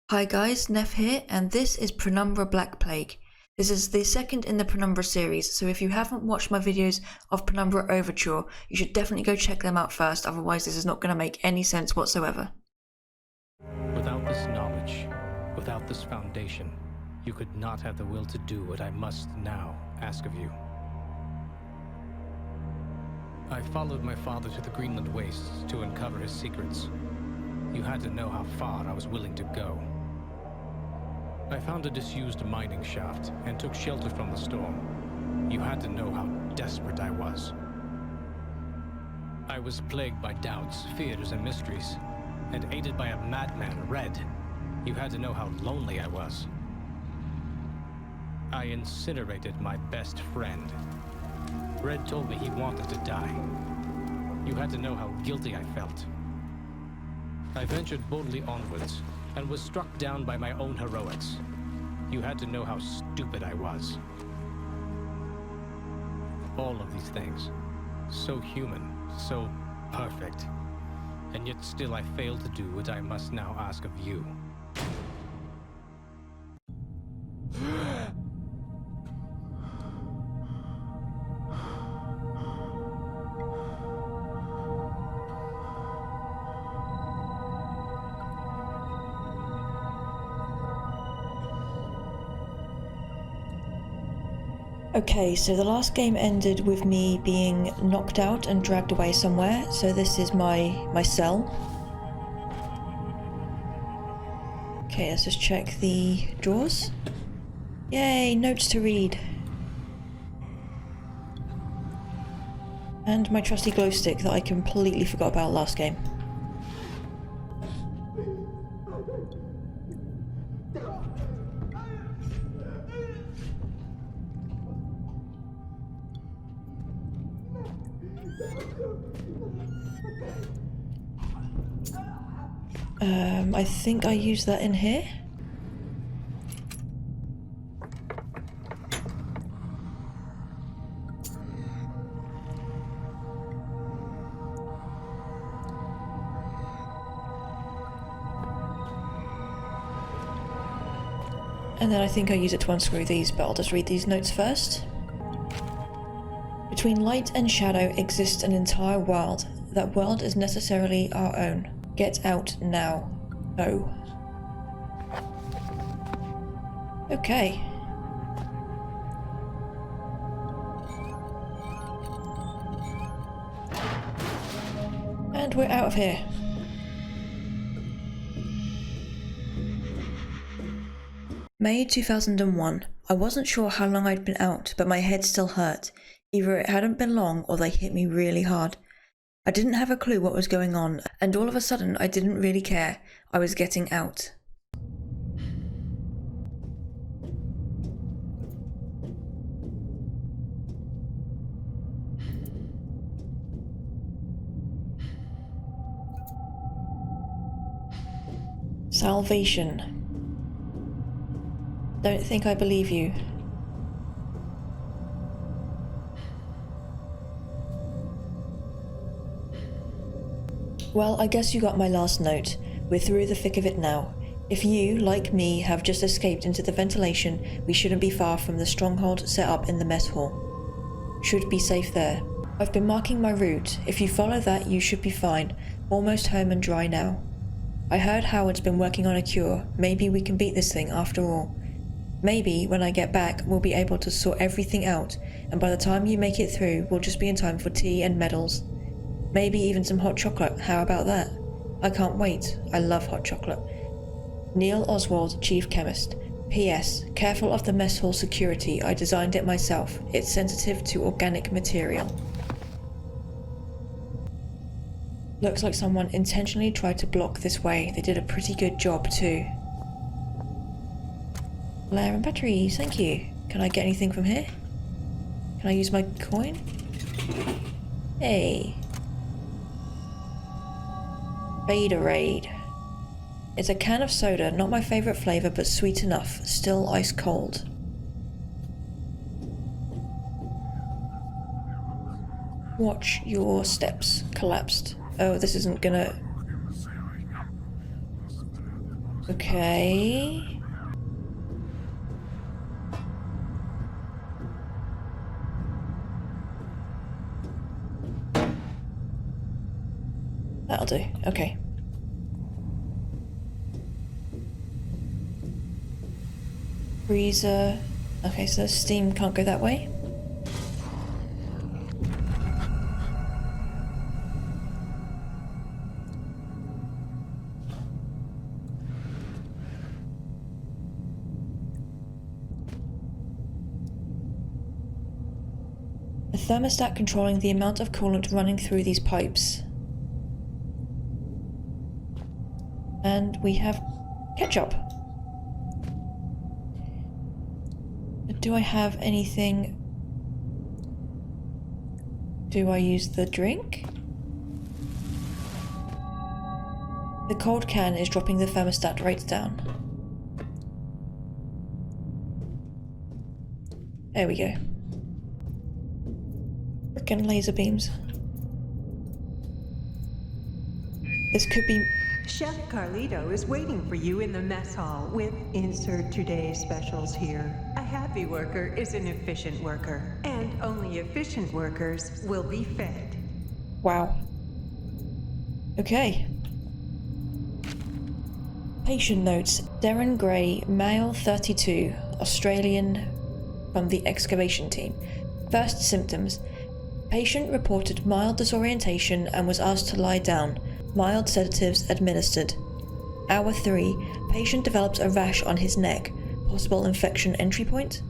Hi guys, Neff here, and this is Penumbra Black Plague. This is the second in the Penumbra series, so if you haven't watched my videos of Penumbra Overture, you should definitely go check them out first, otherwise this is not going to make any sense whatsoever. Without this knowledge, without this foundation, you could not have the will to do what I must now ask of you. I followed my father to the Greenland wastes to uncover his secrets. You had to know how far I was willing to go. I found a disused mining shaft and took shelter from the storm. You had to know how desperate I was. I was plagued by doubts, fears, and mysteries, and aided by a madman, Red. You had to know how lonely I was. I incinerated my best friend. Red told me he wanted to die. You had to know how guilty I felt. I ventured boldly onwards, and was struck down by my own heroics. You had to know how stupid I was. All of these things, so human, so perfect, and yet still I failed to do what I must now ask of you. Okay, so the last game ended with me being knocked out and dragged away somewhere, so this is my cell. Okay, let's just check the drawers. Yay, notes to read. And my trusty glow stick that I completely forgot about last game. I think I used that in here. And then I think I use it to unscrew these, but I'll just read these notes first. Between light and shadow exists an entire world. That world is necessarily our own. Get out now. Oh. Okay. And we're out of here. May 2001. I wasn't sure how long I'd been out, but my head still hurt. Either it hadn't been long or they hit me really hard. I didn't have a clue what was going on, and all of a sudden I didn't really care. I was getting out. Salvation. Don't think I believe you. Well, I guess you got my last note. We're through the thick of it now. If you, like me, have just escaped into the ventilation, we shouldn't be far from the stronghold set up in the mess hall. Should be safe there. I've been marking my route. If you follow that, you should be fine. Almost home and dry now. I heard Howard's been working on a cure. Maybe we can beat this thing after all. Maybe, when I get back, we'll be able to sort everything out, and by the time you make it through, we'll just be in time for tea and medals. Maybe even some hot chocolate, how about that? I can't wait, I love hot chocolate. Neil Oswald, Chief Chemist. P.S. Careful of the mess hall security, I designed it myself. It's sensitive to organic material. Looks like someone intentionally tried to block this way. They did a pretty good job too. Flare and batteries, thank you. Can I get anything from here? Can I use my coin? Hey. Vaderade. It's a can of soda, not my favourite flavour, but sweet enough. Still ice cold. Watch your steps. Collapsed. Oh, this isn't gonna... Okay. That'll do. Okay. Freezer. Okay, so steam can't go that way. A thermostat controlling the amount of coolant running through these pipes. And we have ketchup. Do I have anything? Do I use the drink? The cold can is dropping the thermostat right down. There we go. Frickin' laser beams. This could be... Chef Carlito is waiting for you in the mess hall with insert today's specials here. A happy worker is an efficient worker, and only efficient workers will be fed. Wow. Okay. Patient notes. Darren Gray, male 32, Australian, from the excavation team. First symptoms. Patient reported mild disorientation and was asked to lie down. Mild sedatives administered. Hour 3. Patient develops a rash on his neck. Possible infection entry point.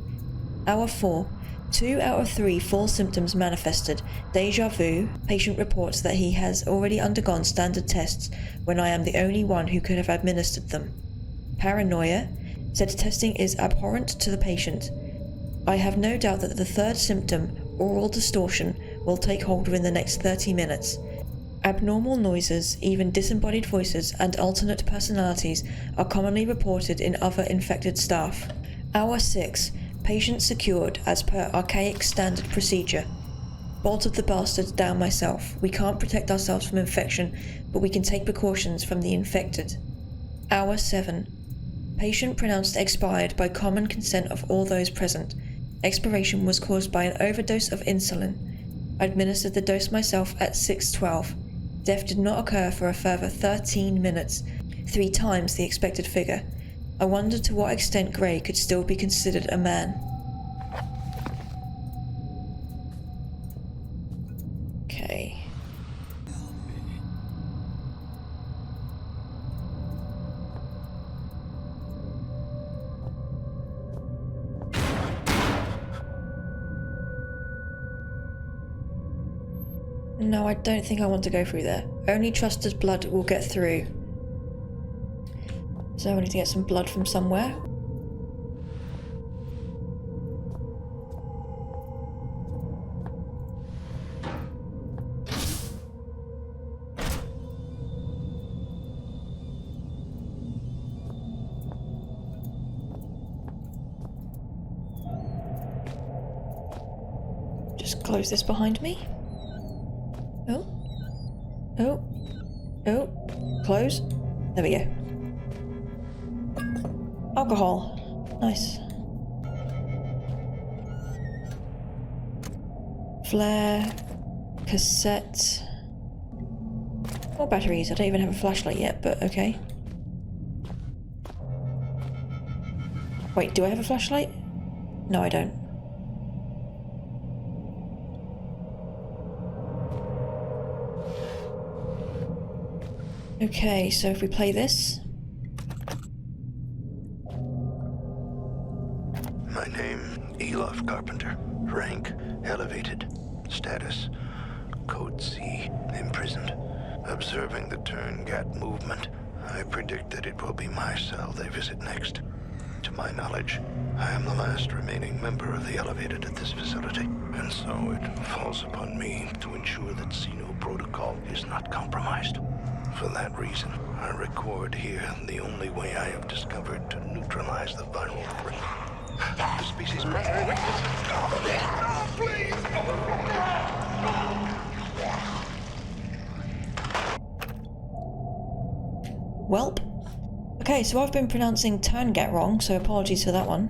Hour 4. 2 out of 3 full symptoms manifested. Deja vu. Patient reports that he has already undergone standard tests when I am the only one who could have administered them. Paranoia. Said testing is abhorrent to the patient. I have no doubt that the third symptom, oral distortion, will take hold within the next 30 minutes. Abnormal noises, even disembodied voices and alternate personalities are commonly reported in other infected staff. Hour 6. Patient secured as per archaic standard procedure. Bolted the bastards down myself. We can't protect ourselves from infection, but we can take precautions from the infected. Hour 7. Patient pronounced expired by common consent of all those present. Expiration was caused by an overdose of insulin. I administered the dose myself at 6:12. Death did not occur for a further 13 minutes, 3 times the expected figure. I wondered to what extent Gray could still be considered a man. Okay. No, I don't think I want to go through there. Only trusted blood will get through. So I need to get some blood from somewhere. Just close this behind me. Oh, close. There we go. Alcohol. Nice. Flare. Cassette. More batteries. I don't even have a flashlight yet, but okay. Wait, do I have a flashlight? No, I don't. Okay, so if we play this... My name, Elof Carpenter. Rank, elevated. Status, Code C, imprisoned. Observing the turn-gat movement, I predict that it will be my cell they visit next. To my knowledge, I am the last remaining member of the elevated at this facility, and so it falls upon me to ensure that Xeno protocol is not compromised. For that reason, I record here the only way I have discovered to neutralize the viral threat. The species... Welp. Okay. Okay, so I've been pronouncing Turngat wrong, so apologies for that one.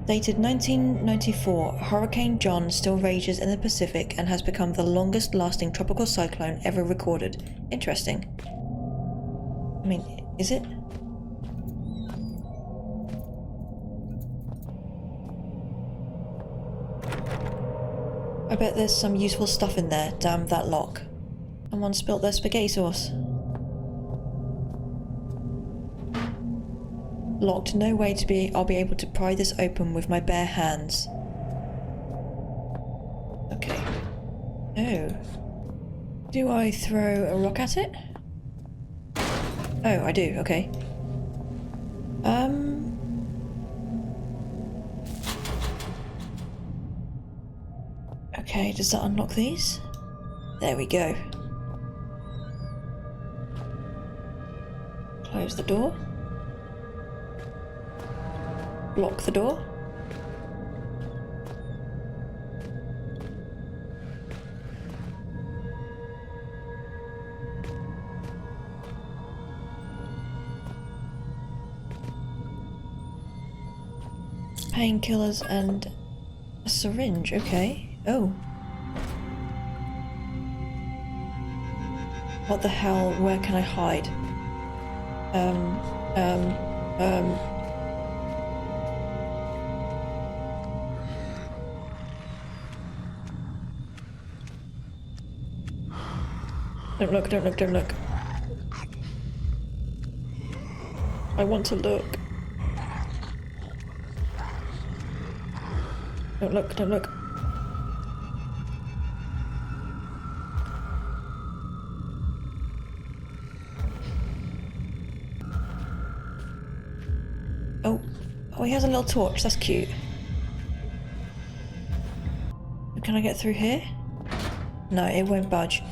Dated 1994, Hurricane John still rages in the Pacific and has become the longest lasting tropical cyclone ever recorded. Interesting. I mean, is it? I bet there's some useful stuff in there, damn that lock. Someone spilt their spaghetti sauce. Locked, no way I'll be able to pry this open with my bare hands. Okay. Oh. Do I throw a rock at it? Oh, I do, okay. Okay, does that unlock these? There we go. Close the door. Lock the door. Painkillers and a syringe, okay. Oh. What the hell? Where can I hide? Don't look, don't look, don't look. I want to look. Don't look, don't look. Oh, he has a little torch, that's cute. Can I get through here? No, it won't budge.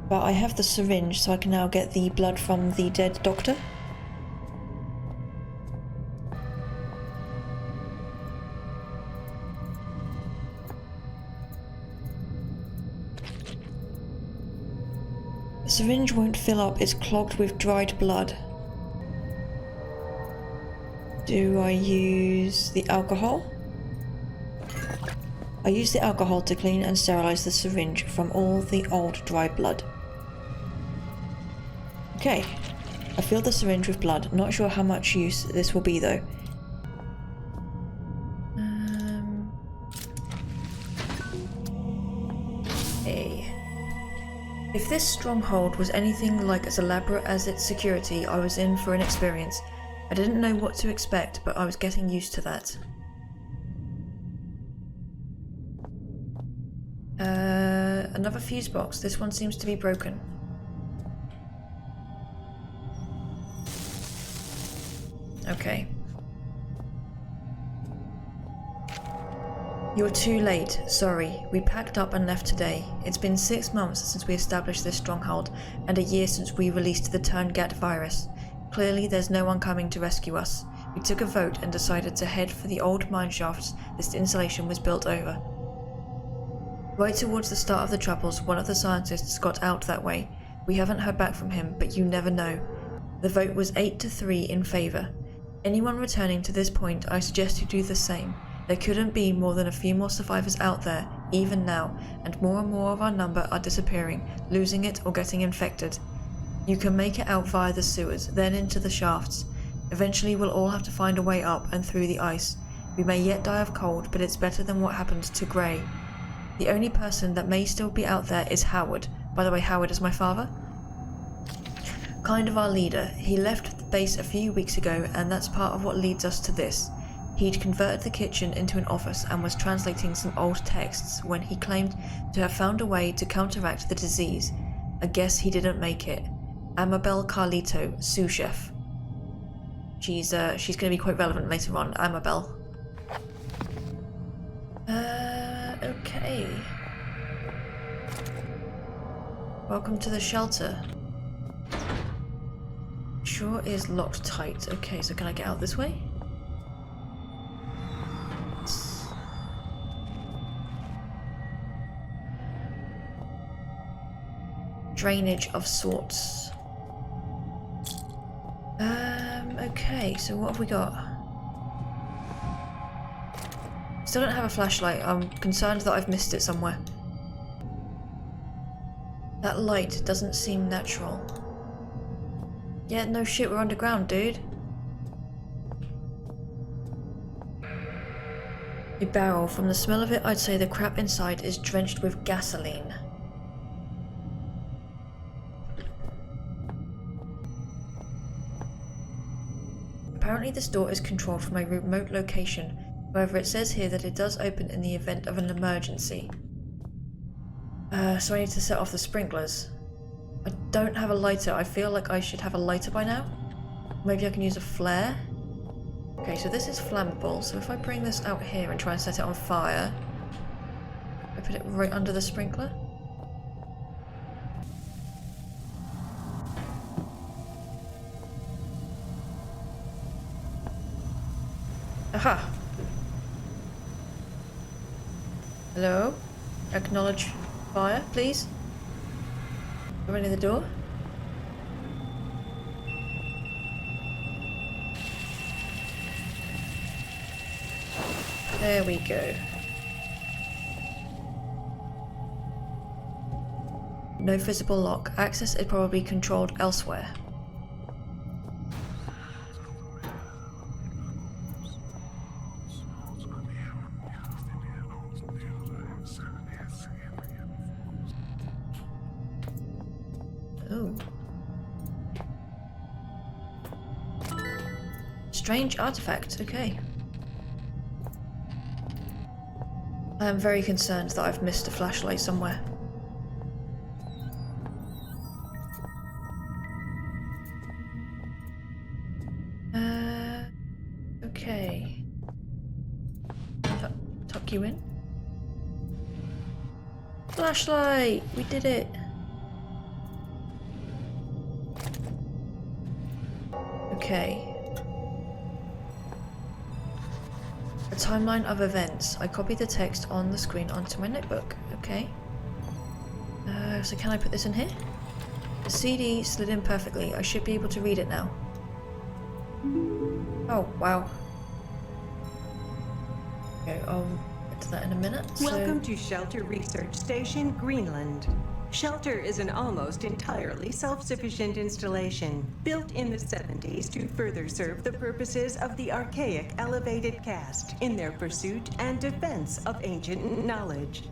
But I have the syringe, so I can now get the blood from the dead doctor. The syringe won't fill up, it's clogged with dried blood. Do I use the alcohol? I use the alcohol to clean and sterilize the syringe from all the old dry blood. Okay, I filled the syringe with blood. Not sure how much use this will be though. Hey. If this stronghold was anything like as elaborate as its security, I was in for an experience. I didn't know what to expect, but I was getting used to that. Another fuse box. This one seems to be broken. Okay. You're too late, sorry. We packed up and left today. It's been 6 months since we established this stronghold, and a year since we released the Turngat virus. Clearly there's no one coming to rescue us. We took a vote and decided to head for the old mine shafts this installation was built over. Right towards the start of the troubles, one of the scientists got out that way. We haven't heard back from him, but you never know. The vote was 8-3 in favour. Anyone returning to this point, I suggest you do the same. There couldn't be more than a few more survivors out there, even now, and more of our number are disappearing, losing it or getting infected. You can make it out via the sewers, then into the shafts. Eventually we'll all have to find a way up and through the ice. We may yet die of cold, but it's better than what happened to Grey. The only person that may still be out there is Howard. By the way, Howard is my father. Kind of our leader. He left the base a few weeks ago, and that's part of what leads us to this. He'd converted the kitchen into an office and was translating some old texts when he claimed to have found a way to counteract the disease. I guess he didn't make it. Amabel Carlito, sous chef. She's going to be quite relevant later on, Amabel. Okay. Welcome to the shelter. Sure is locked tight. Okay, so can I get out this way? Drainage of sorts. Okay, so what have we got? Still don't have a flashlight. I'm concerned that I've missed it somewhere. That light doesn't seem natural. Yeah, no shit, we're underground, dude. A barrel. From the smell of it, I'd say the crap inside is drenched with gasoline. Apparently this door is controlled from a remote location. However, it says here that it does open in the event of an emergency. So I need to set off the sprinklers. I don't have a lighter. I feel like I should have a lighter by now. Maybe I can use a flare? Okay, so this is flammable, so if I bring this out here and try and set it on fire, I put it right under the sprinkler. Aha! Hello? Acknowledge fire, please. Go into the door. There we go. No visible lock. Access is probably controlled elsewhere. Oh. Strange artifact, okay. I am very concerned that I've missed a flashlight somewhere. Okay. Tuck you in. Flashlight! We did it! Okay. A timeline of events. I copied the text on the screen onto my notebook. Okay. So can I put this in here? The CD slid in perfectly. I should be able to read it now. Oh, wow. Okay, I'll get to that in a minute. Welcome to Shelter Research Station, Greenland. Shelter is an almost entirely self-sufficient installation, built in the 70s to further serve the purposes of the archaic elevated caste in their pursuit and defense of ancient knowledge.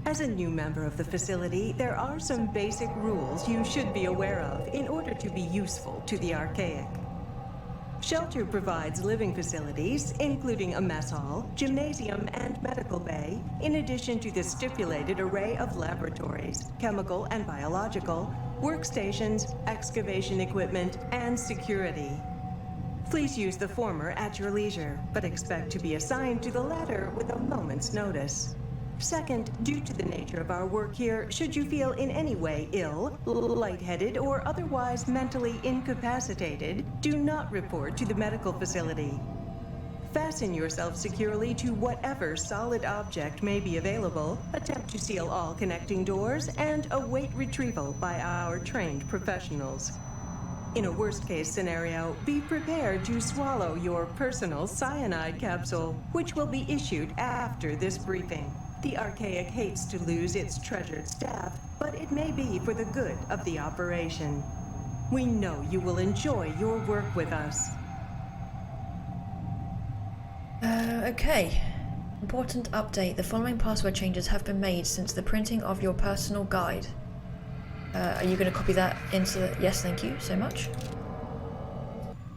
As a new member of the facility, there are some basic rules you should be aware of in order to be useful to the archaic. Shelter provides living facilities, including a mess hall, gymnasium, and medical bay, in addition to the stipulated array of laboratories, chemical and biological, workstations, excavation equipment, and security. Please use the former at your leisure, but expect to be assigned to the latter with a moment's notice. Second, due to the nature of our work here, should you feel in any way ill, lightheaded, or otherwise mentally incapacitated, do not report to the medical facility. Fasten yourself securely to whatever solid object may be available, attempt to seal all connecting doors, and await retrieval by our trained professionals. In a worst-case scenario, be prepared to swallow your personal cyanide capsule, which will be issued after this briefing. The Archaic hates to lose its treasured staff, but it may be for the good of the operation. We know you will enjoy your work with us. Okay. Important update. The following password changes have been made since the printing of your personal guide. Are you going to copy that into the... Yes, thank you so much.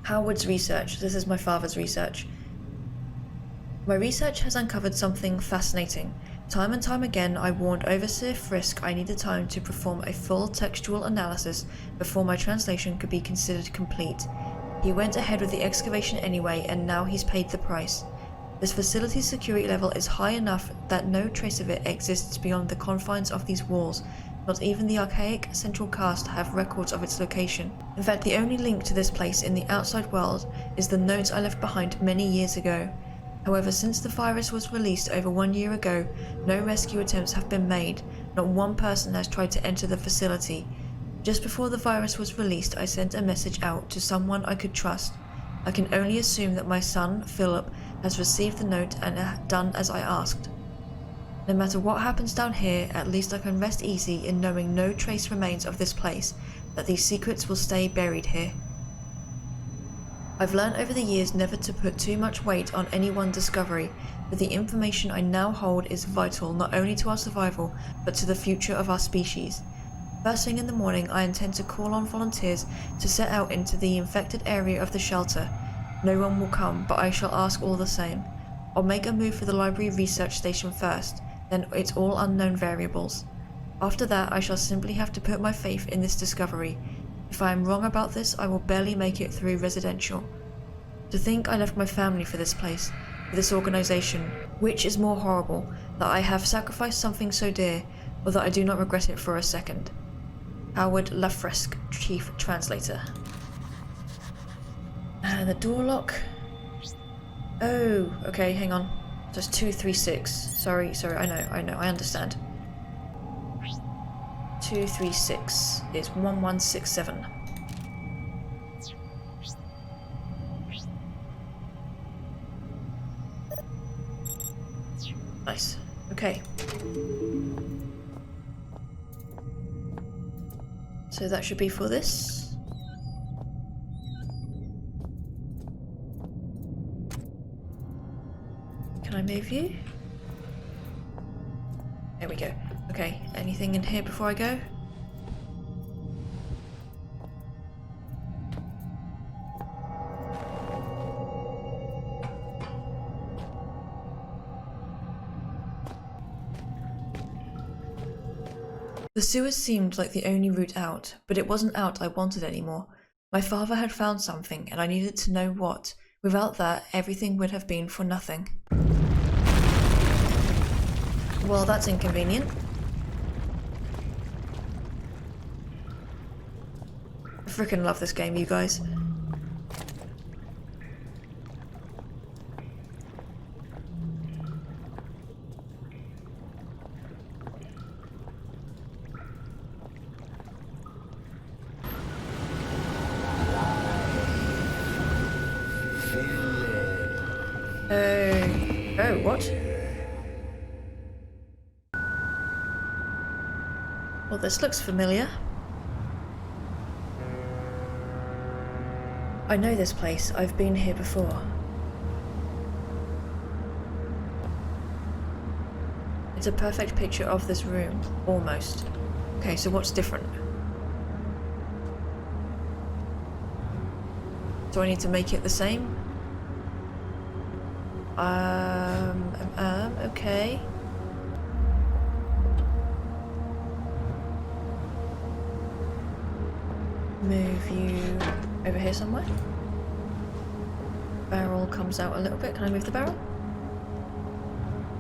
Howard's research. This is my father's research. My research has uncovered something fascinating. Time and time again, I warned Overseer Frisk I needed time to perform a full textual analysis before my translation could be considered complete. He went ahead with the excavation anyway, and now he's paid the price. This facility's security level is high enough that no trace of it exists beyond the confines of these walls. Not even the archaic central caste have records of its location. In fact, the only link to this place in the outside world is the notes I left behind many years ago. However, since the virus was released over 1 year ago, no rescue attempts have been made. Not one person has tried to enter the facility. Just before the virus was released, I sent a message out to someone I could trust. I can only assume that my son, Philip, has received the note and done as I asked. No matter what happens down here, at least I can rest easy in knowing no trace remains of this place, that these secrets will stay buried here. I've learned over the years never to put too much weight on any one discovery, but the information I now hold is vital not only to our survival, but to the future of our species. First thing in the morning, I intend to call on volunteers to set out into the infected area of the shelter. No one will come, but I shall ask all the same. I'll make a move for the library research station first, then it's all unknown variables. After that, I shall simply have to put my faith in this discovery. If I am wrong about this, I will barely make it through residential. To think I left my family for this place, for this organization, which is more horrible, that I have sacrificed something so dear, or that I do not regret it for a second. Howard Lafresque, Chief Translator. And the door lock. Oh, okay, hang on. That's 236. Sorry, I know, I understand. 236 is 1167. Nice. Okay. So that should be for this. Can I move you? There we go. Okay, anything in here before I go? The sewers seemed like the only route out, but it wasn't out I wanted anymore. My father had found something, and I needed to know what. Without that, everything would have been for nothing. Well, that's inconvenient. I freaking love this game, you guys. Oh, what? Well, this looks familiar. I know this place. I've been here before. It's a perfect picture of this room, almost. Okay, so what's different? Do I need to make it the same? Okay. Move you over here somewhere. Barrel comes out a little bit. Can I move the barrel?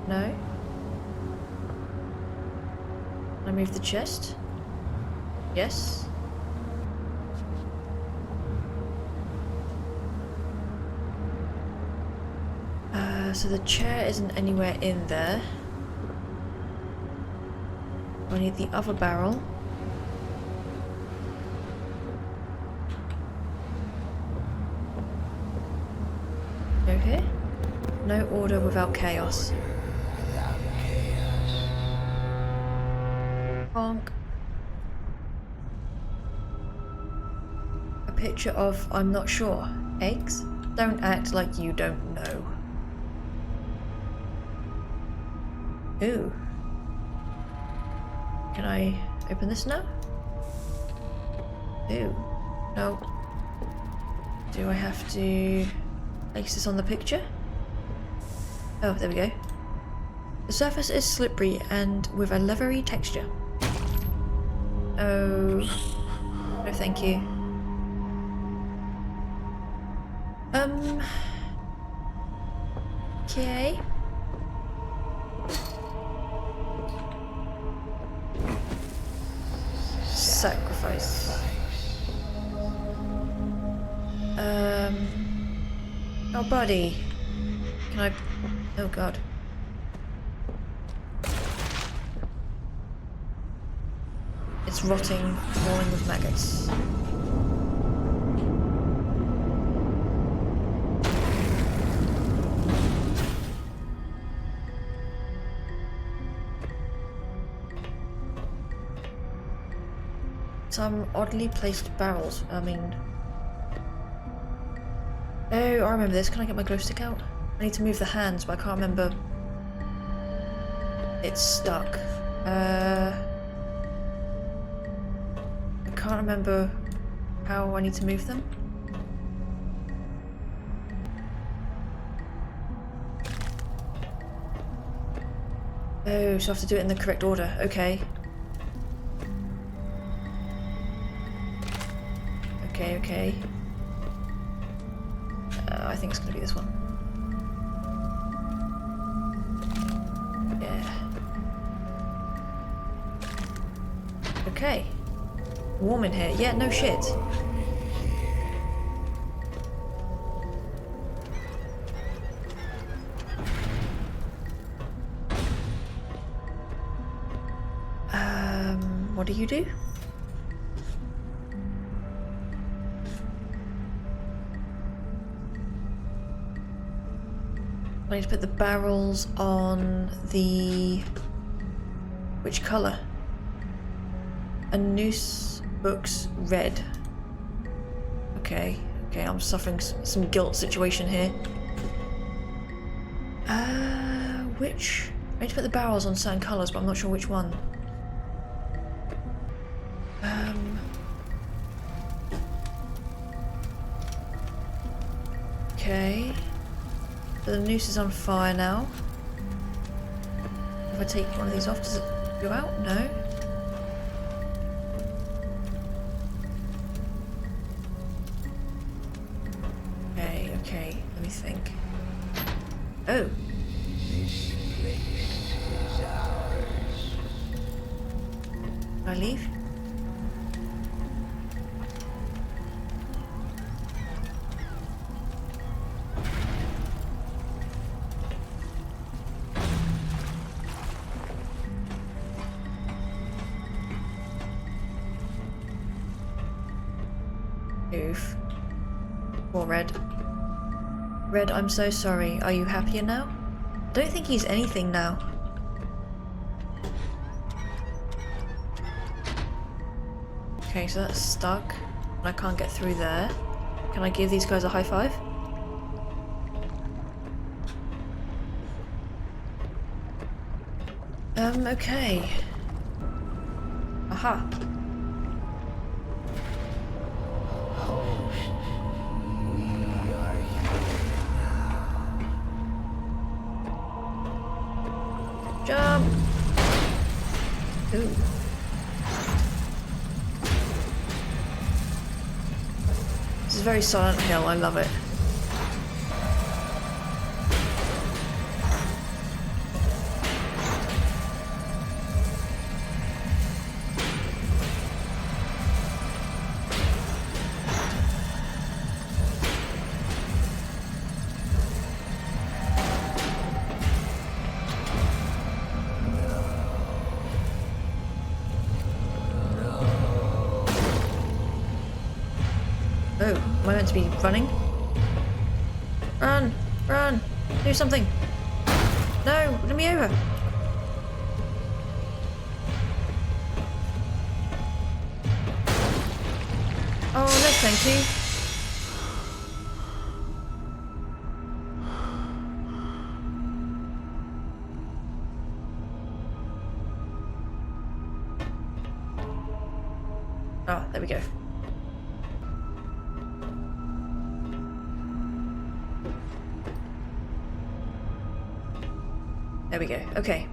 No. Can I move the chest? Yes. So the chair isn't anywhere in there. I need the other barrel. Okay. No order without chaos. Bonk. A picture of I'm not sure. Eggs? Don't act like you don't know. Ooh. Can I open this now? Ooh. No. Do I have to place this on the picture? Oh, there we go. The surface is slippery and with a leathery texture. Oh. No, thank you. Okay. Sacrifice. Oh, buddy. Can I... Oh, God. It's rotting, crawling with maggots. Some oddly placed barrels. I mean... Oh, I remember this. Can I get my glow stick out? I need to move the hands, but I can't remember. It's stuck. I can't remember how I need to move them. Oh, so I have to do it in the correct order. Okay. Okay. I think it's gonna be this one. Yeah. Okay. Warm in here. Yeah, no shit. What do you do? I need to put the barrels on the... Which colour? A noose books red. Okay, I'm suffering some guilt situation here. Which? I need to put the barrels on certain colours, but I'm not sure which one. Okay. So the noose is on fire now. If I take one of these off, does it go out? No. Okay, let me think. Oh. This place is ours. Can I leave? Oof. Poor Red. Red, I'm so sorry. Are you happier now? I don't think he's anything now. Okay, so that's stuck. And I can't get through there. Can I give these guys a high five? Okay. Aha. Jump! Ooh. This is very Silent Hill, I love it. Oh, am I meant to be running? Run! Run! Do something! No! Let me over! Oh, no thank you. Oh, there we go. There we go. Okay.